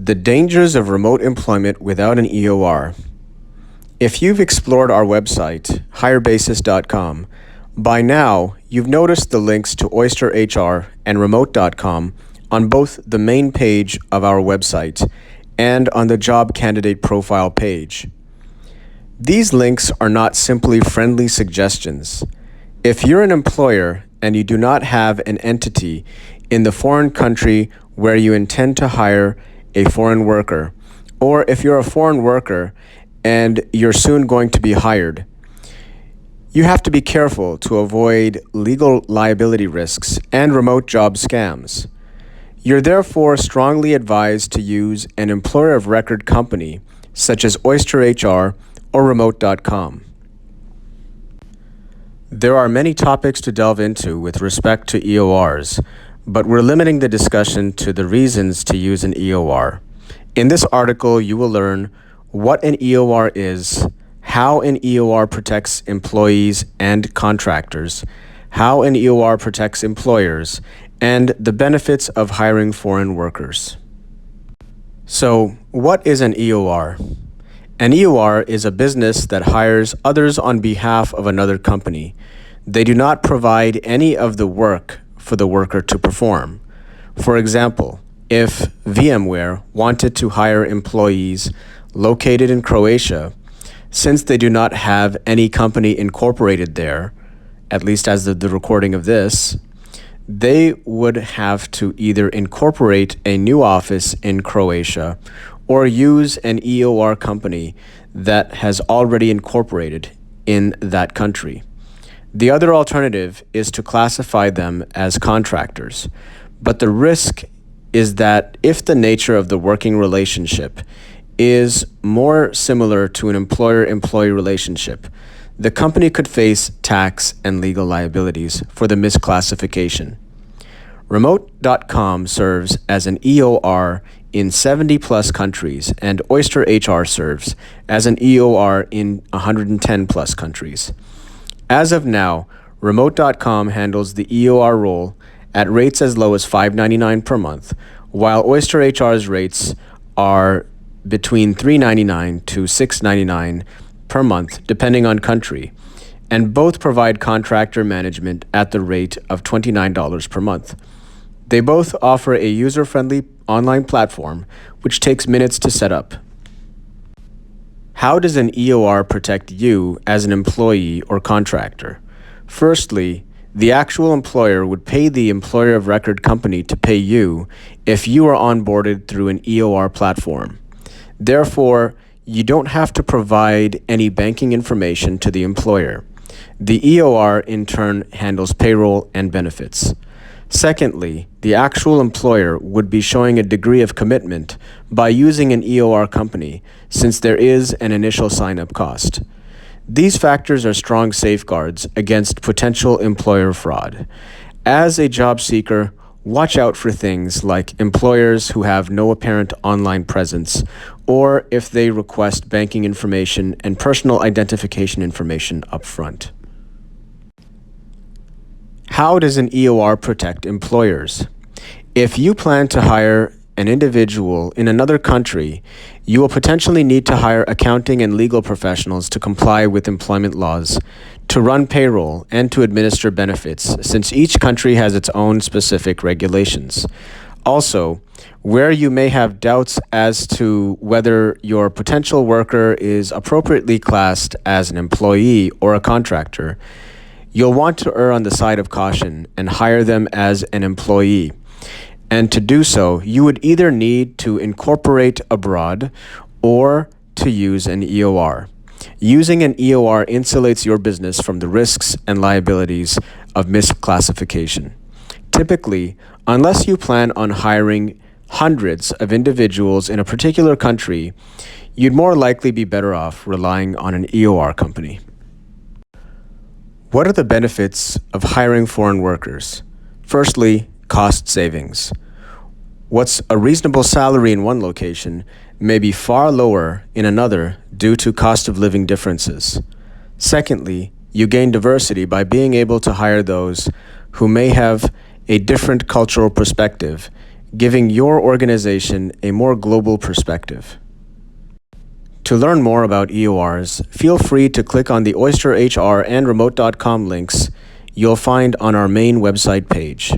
The dangers of remote employment without an EOR. If you've explored our website, higherbasis.com, by now you've noticed the links to OysterHR and remote.com on both the main page of our website and on the job candidate profile page. These links are not simply friendly suggestions. If you're an employer and you do not have an entity in the foreign country where you intend to hire a foreign worker, or if you're a foreign worker and you're soon going to be hired, you have to be careful to avoid legal liability risks and remote job scams. You're therefore strongly advised to use an employer of record company such as OysterHR or remote.com. There are many topics to delve into with respect to EORs, but we're limiting the discussion to the reasons to use an EOR. In this article, you will learn what an EOR is, how an EOR protects employees and contractors, how an EOR protects employers, and the benefits of hiring foreign workers. So, what is an EOR? An EOR is a business that hires others on behalf of another company. They do not provide any of the work for the worker to perform. For example, if VMWare wanted to hire employees located in Croatia, since they do not have any company incorporated there, at least as of the recording of this, they would have to either incorporate a new office in Croatia or use an EOR company that has already incorporated in that country. The other alternative is to classify them as contractors, but the risk is that if the nature of the working relationship is more similar to an employer-employee relationship, the company could face tax and legal liabilities for the misclassification. Remote.com serves as an EOR in 70-plus countries, and OysterHR serves as an EOR in 110-plus countries. As of now, remote.com handles the EOR role at rates as low as $5.99 per month, while OysterHR's rates are between $3.99 to $6.99 per month, depending on country, and both provide contractor management at the rate of $29 per month. They both offer a user-friendly online platform, which takes minutes to set up. How does an EOR protect you as an employee or contractor? Firstly, the actual employer would pay the employer of record company to pay you if you are onboarded through an EOR platform. Therefore, you don't have to provide any banking information to the employer. The EOR in turn handles payroll and benefits. Secondly, the actual employer would be showing a degree of commitment by using an EOR company, since there is an initial sign-up cost. These factors are strong safeguards against potential employer fraud. As a job seeker, watch out for things like employers who have no apparent online presence, or if they request banking information and personal identification information up front. How does an EOR protect employers? If you plan to hire an individual in another country, you will potentially need to hire accounting and legal professionals to comply with employment laws, to run payroll, and to administer benefits, since each country has its own specific regulations. Also, where you may have doubts as to whether your potential worker is appropriately classed as an employee or a contractor, you'll want to err on the side of caution and hire them as an employee. And to do so, you would either need to incorporate abroad or to use an EOR. Using an EOR insulates your business from the risks and liabilities of misclassification. Typically, unless you plan on hiring hundreds of individuals in a particular country, you'd more likely be better off relying on an EOR company. What are the benefits of hiring foreign workers? Firstly, cost savings. What's a reasonable salary in one location may be far lower in another due to cost of living differences. Secondly, you gain diversity by being able to hire those who may have a different cultural perspective giving your organization a more global perspective. To learn more about EORs, feel free to click on the OysterHR and remote.com links you'll find on our main website page.